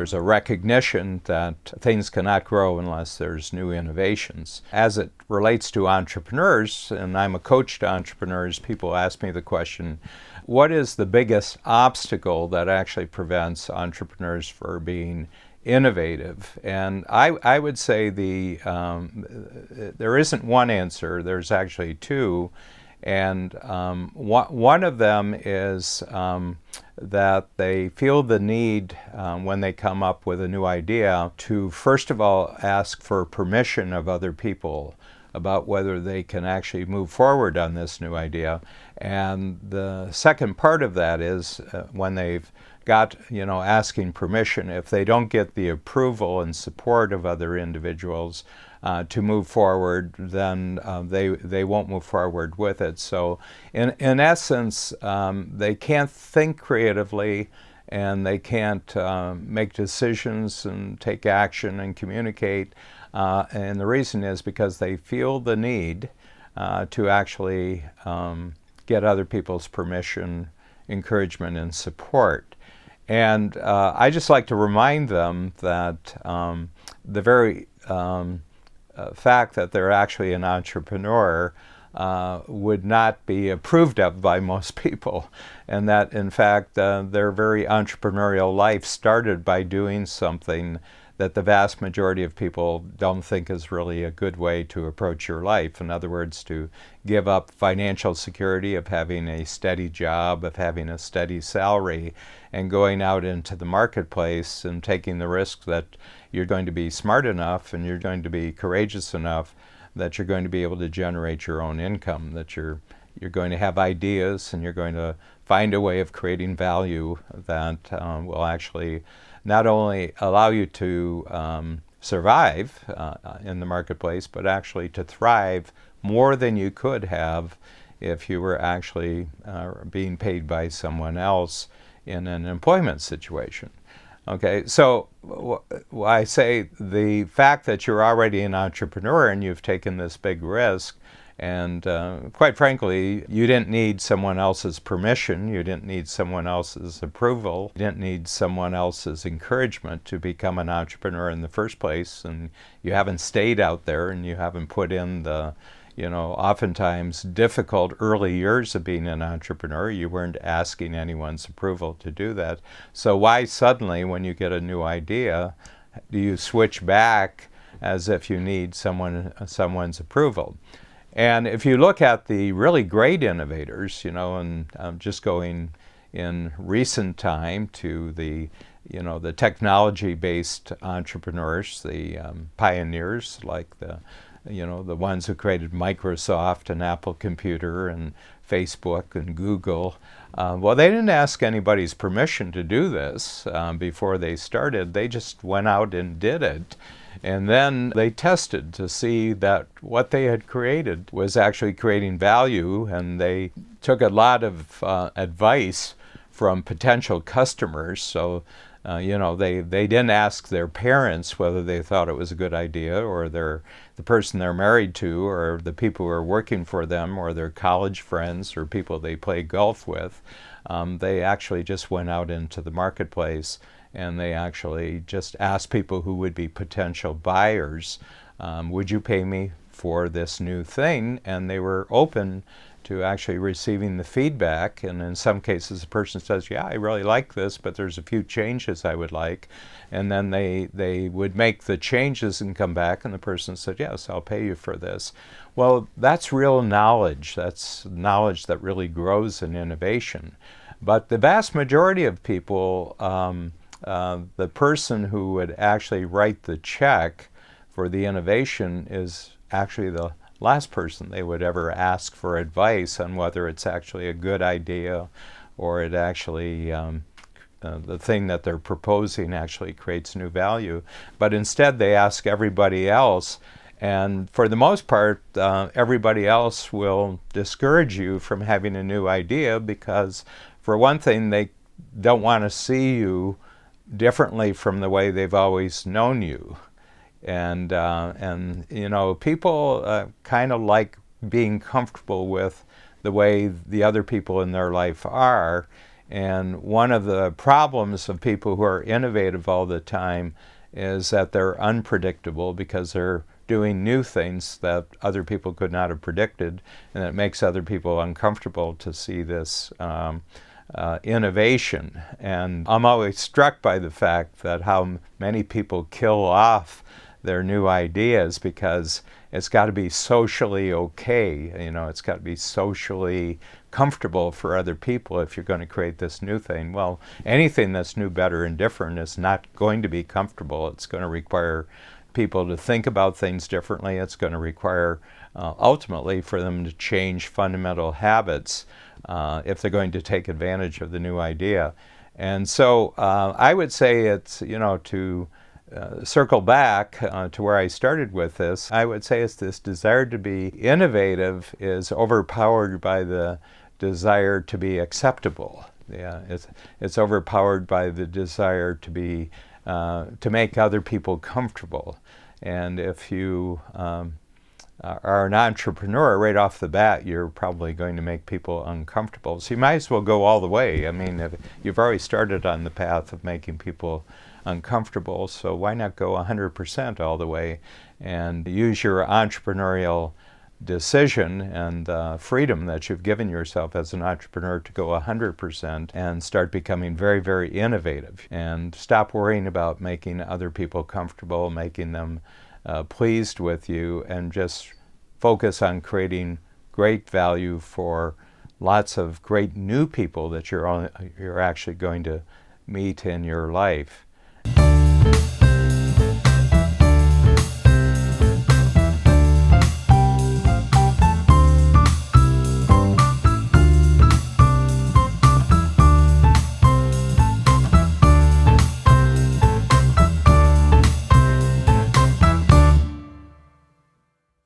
There's a recognition that things cannot grow unless there's new innovations. As it relates to entrepreneurs, and I'm a coach to entrepreneurs, people ask me the question, what is the biggest obstacle that actually prevents entrepreneurs from being innovative? And I would say there isn't one answer, there's actually two. And one of them is that they feel the need when they come up with a new idea to first of all ask for permission of other people about whether they can actually move forward on this new idea. And the second part of that is when they've got, asking permission, if they don't get the approval and support of other individuals to move forward, then they won't move forward with it. So in essence, they can't think creatively, and they can't make decisions and take action and communicate. And the reason is because they feel the need to actually get other people's permission, encouragement, and support. And I just like to remind them that the very fact that they're actually an entrepreneur would not be approved of by most people, and that in fact their very entrepreneurial life started by doing something that the vast majority of people don't think is really a good way to approach your life. In other words, to give up financial security of having a steady job, of having a steady salary, and going out into the marketplace and taking the risk that you're going to be smart enough and you're going to be courageous enough that you're going to be able to generate your own income, that you're going to have ideas and you're going to find a way of creating value that will actually not only allow you to survive in the marketplace, but actually to thrive more than you could have if you were actually being paid by someone else in an employment situation. Okay, so I say the fact that you're already an entrepreneur and you've taken this big risk, and quite frankly, you didn't need someone else's permission, you didn't need someone else's approval, you didn't need someone else's encouragement to become an entrepreneur in the first place, and you haven't stayed out there and you haven't put in the oftentimes difficult early years of being an entrepreneur. You weren't asking anyone's approval to do that. So why suddenly, when you get a new idea, do you switch back as if you need someone's approval? And if you look at the really great innovators, and just going in recent time to the technology-based entrepreneurs, the pioneers like the ones who created Microsoft and Apple Computer and Facebook and Google. Well, they didn't ask anybody's permission to do this before they started. They just went out and did it. And then they tested to see that what they had created was actually creating value, and they took a lot of advice from potential customers. So they didn't ask their parents whether they thought it was a good idea, or the person they're married to, or the people who are working for them, or their college friends, or people they play golf with. They actually just went out into the marketplace and they actually just asked people who would be potential buyers, would you pay me for this new thing? And they were open to actually receiving the feedback, and in some cases the person says, yeah, I really like this, but there's a few changes I would like, and then they would make the changes and come back, and the person said, yes, I'll pay you for this. Well, that's real knowledge. That's knowledge that really grows in innovation. But the vast majority of people, the person who would actually write the check for the innovation is actually the last person they would ever ask for advice on whether it's actually a good idea, or it actually the thing that they're proposing actually creates new value. But instead they ask everybody else, and for the most part everybody else will discourage you from having a new idea, because for one thing they don't want to see you differently from the way they've always known you. And people kind of like being comfortable with the way the other people in their life are, And one of the problems of people who are innovative all the time is that they're unpredictable because they're doing new things that other people could not have predicted, and it makes other people uncomfortable to see this innovation. And I'm always struck by the fact that how many people kill off their new ideas because it's got to be socially okay. You know, it's got to be socially comfortable for other people if you're going to create this new thing. Well, anything that's new, better, and different is not going to be comfortable. It's going to require people to think about things differently. It's going to require ultimately for them to change fundamental habits if they're going to take advantage of the new idea. And so I would say it's, you know, to circle back to where I started with this, I would say it's this desire to be innovative is overpowered by the desire to be acceptable. Yeah, it's overpowered by the desire to be to make other people comfortable. And if you are an entrepreneur, right off the bat, you're probably going to make people uncomfortable. So you might as well go all the way. I mean, if you've already started on the path of making people uncomfortable, so why not go 100% all the way and use your entrepreneurial decision and freedom that you've given yourself as an entrepreneur to go 100% and start becoming very, very innovative, and stop worrying about making other people comfortable, making them pleased with you, and just focus on creating great value for lots of great new people that you're actually going to meet in your life.